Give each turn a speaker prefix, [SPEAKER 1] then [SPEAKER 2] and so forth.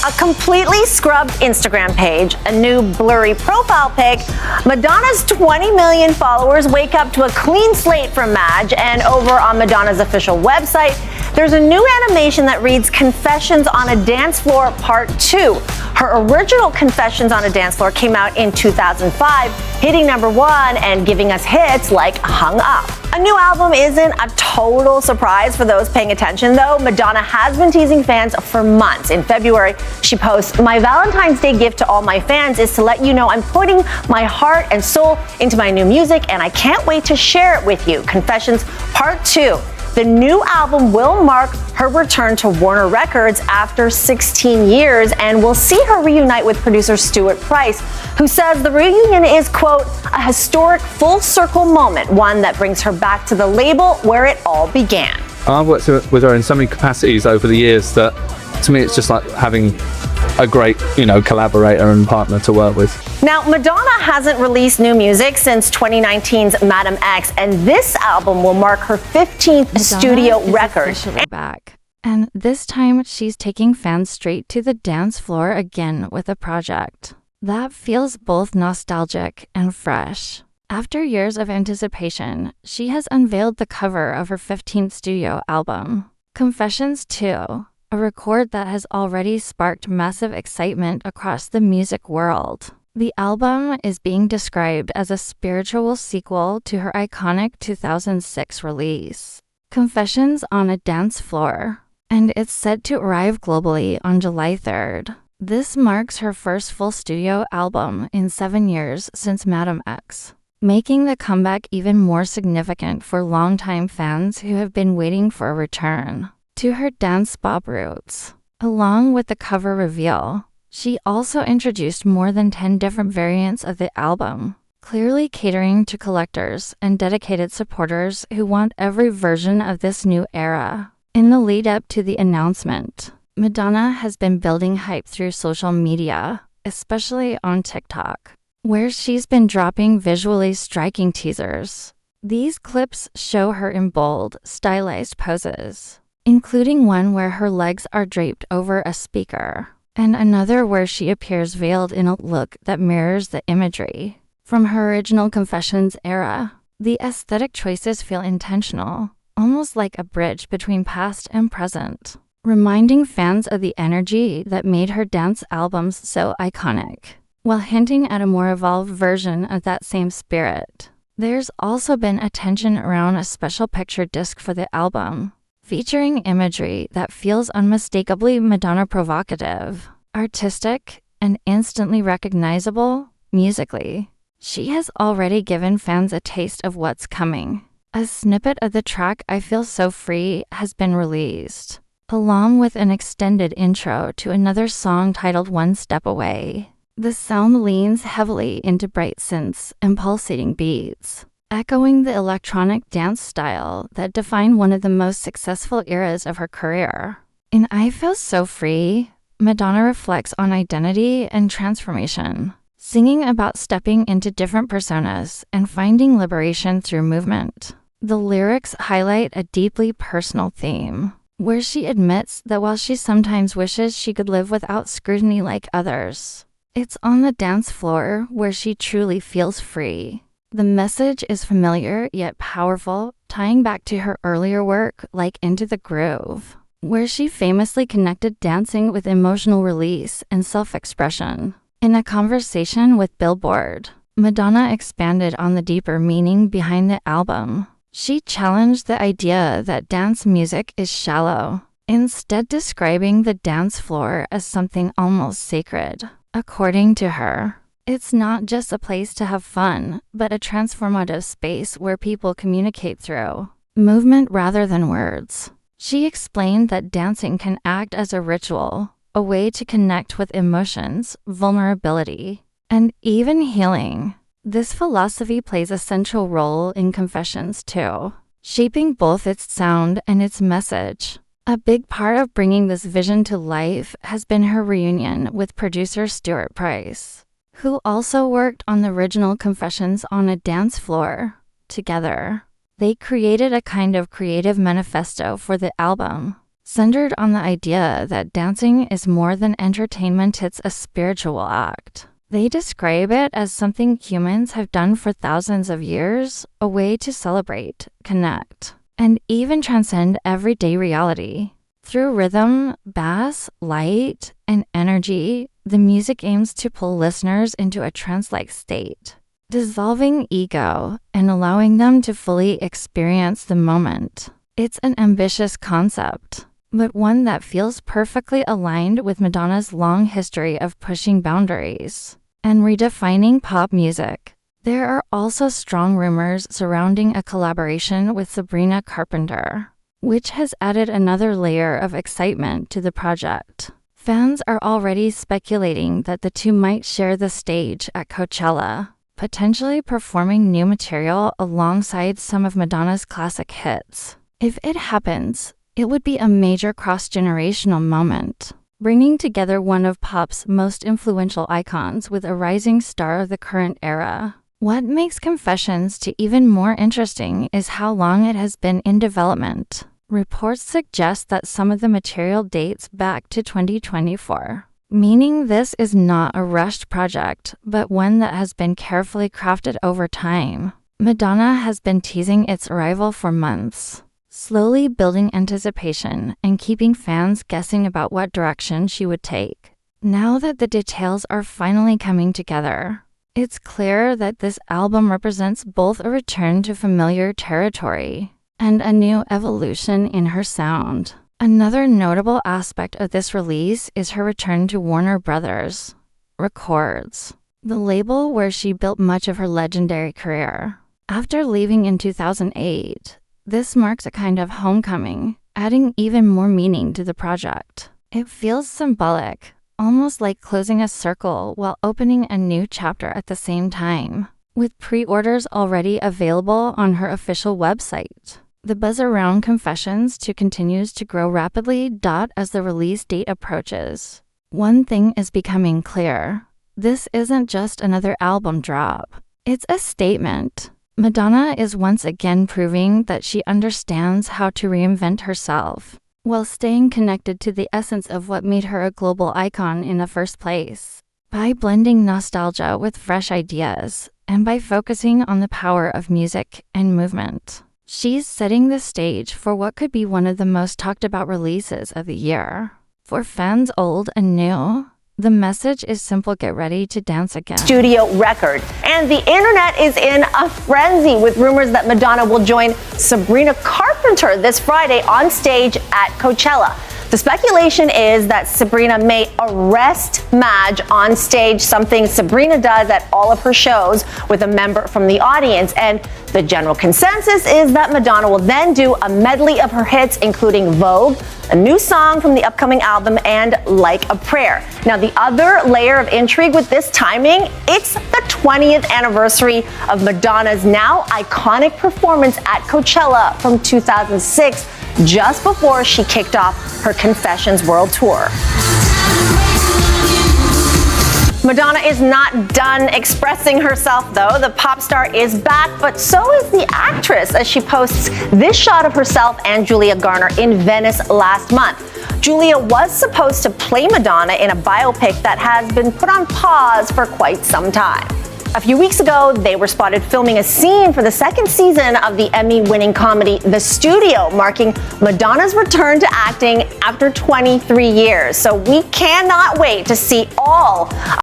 [SPEAKER 1] A completely scrubbed Instagram page, a new blurry profile pic, Madonna's 20 million followers wake up to a clean slate from Madge, and over on Madonna's official website, there's a new animation that reads Confessions on a Dance Floor Part 2. Her original Confessions on a Dance Floor came out in 2005, hitting #1 and giving us hits like Hung Up. A new album isn't a total surprise for those paying attention, though. Madonna has been teasing fans for months. In February, she posts, "My Valentine's Day gift to all my fans is to let you know I'm putting my heart and soul into my new music, and I can't wait to share it with you. Confessions Part 2. The new album will mark her return to Warner Records after 16 years, and we'll see her reunite with producer Stuart Price, who says the reunion is, quote, a historic full-circle moment, one that brings her back to the label where it all began.
[SPEAKER 2] I've worked with her in so many capacities over the years that, to me, it's just like having a great, collaborator and partner to work with.
[SPEAKER 1] Now, Madonna hasn't released new music since 2019's Madam X, and this album will mark her 15th studio record.
[SPEAKER 3] Officially back. And this time, she's taking fans straight to the dance floor again with a project that feels both nostalgic and fresh. After years of anticipation, she has unveiled the cover of her 15th studio album, Confessions 2, a record that has already sparked massive excitement across the music world. The album is being described as a spiritual sequel to her iconic 2006 release, Confessions on a Dance Floor, and it's set to arrive globally on July 3rd. This marks her first full studio album in 7 years since Madam X, making the comeback even more significant for longtime fans who have been waiting for a return to her dance bop roots. Along with the cover reveal, she also introduced more than 10 different variants of the album, clearly catering to collectors and dedicated supporters who want every version of this new era. In the lead-up to the announcement, Madonna has been building hype through social media, especially on TikTok, where she's been dropping visually striking teasers. These clips show her in bold, stylized poses, including one where her legs are draped over a speaker, and another where she appears veiled in a look that mirrors the imagery from her original Confessions era. The aesthetic choices feel intentional, almost like a bridge between past and present, reminding fans of the energy that made her dance albums so iconic, while hinting at a more evolved version of that same spirit. There's also been attention around a special picture disc for the album, featuring imagery that feels unmistakably Madonna provocative, artistic, and instantly recognizable musically. She has already given fans a taste of what's coming. A snippet of the track I Feel So Free has been released, along with an extended intro to another song titled One Step Away. The sound leans heavily into bright synths and pulsating beats, echoing the electronic dance style that defined one of the most successful eras of her career. In I Feel So Free, Madonna reflects on identity and transformation, singing about stepping into different personas and finding liberation through movement. The lyrics highlight a deeply personal theme, where she admits that while she sometimes wishes she could live without scrutiny like others, it's on the dance floor where she truly feels free. The message is familiar yet powerful, tying back to her earlier work like Into the Groove, where she famously connected dancing with emotional release and self-expression. In a conversation with Billboard, Madonna expanded on the deeper meaning behind the album. She challenged the idea that dance music is shallow, instead describing the dance floor as something almost sacred. According to her, it's not just a place to have fun, but a transformative space where people communicate through movement rather than words. She explained that dancing can act as a ritual, a way to connect with emotions, vulnerability, and even healing. This philosophy plays a central role in Confessions too, shaping both its sound and its message. A big part of bringing this vision to life has been her reunion with producer Stuart Price, who also worked on the original Confessions on a Dance Floor. Together, they created a kind of creative manifesto for the album, centered on the idea that dancing is more than entertainment, it's a spiritual act. They describe it as something humans have done for thousands of years, a way to celebrate, connect, and even transcend everyday reality. Through rhythm, bass, light, and energy, the music aims to pull listeners into a trance-like state, dissolving ego and allowing them to fully experience the moment. It's an ambitious concept, but one that feels perfectly aligned with Madonna's long history of pushing boundaries and redefining pop music. There are also strong rumors surrounding a collaboration with Sabrina Carpenter, which has added another layer of excitement to the project. Fans are already speculating that the two might share the stage at Coachella, potentially performing new material alongside some of Madonna's classic hits. If it happens, it would be a major cross-generational moment, bringing together one of pop's most influential icons with a rising star of the current era. What makes Confessions to even more interesting is how long it has been in development. Reports suggest that some of the material dates back to 2024, meaning this is not a rushed project, but one that has been carefully crafted over time. Madonna has been teasing its arrival for months, slowly building anticipation and keeping fans guessing about what direction she would take. Now that the details are finally coming together, it's clear that this album represents both a return to familiar territory and a new evolution in her sound. Another notable aspect of this release is her return to Warner Brothers Records, the label where she built much of her legendary career. After leaving in 2008, this marks a kind of homecoming, adding even more meaning to the project. It feels symbolic, almost like closing a circle while opening a new chapter at the same time. With pre-orders already available on her official website, the buzz around Confessions continues to grow rapidly as the release date approaches. One thing is becoming clear. This isn't just another album drop. It's a statement. Madonna is once again proving that she understands how to reinvent herself, while staying connected to the essence of what made her a global icon in the first place. By blending nostalgia with fresh ideas, and by focusing on the power of music and movement, she's setting the stage for what could be one of the most talked about releases of the year. For fans old and new, the message is simple: get ready to dance again.
[SPEAKER 1] Studio record. And the internet is in a frenzy with rumors that Madonna will join Sabrina Carpenter this Friday on stage at Coachella. The speculation is that Sabrina may arrest Madge on stage, something Sabrina does at all of her shows with a member from the audience. And the general consensus is that Madonna will then do a medley of her hits, including Vogue, a new song from the upcoming album, and Like a Prayer. Now, the other layer of intrigue with this timing, it's the 20th anniversary of Madonna's now iconic performance at Coachella from 2006, just before she kicked off her Confessions World Tour. Madonna is not done expressing herself, though. The pop star is back, but so is the actress, as she posts this shot of herself and Julia Garner in Venice last month. Julia was supposed to play Madonna in a biopic that has been put on pause for quite some time. A few weeks ago, they were spotted filming a scene for the second season of the Emmy-winning comedy The Studio, marking Madonna's return to acting after 23 years. So we cannot wait to see all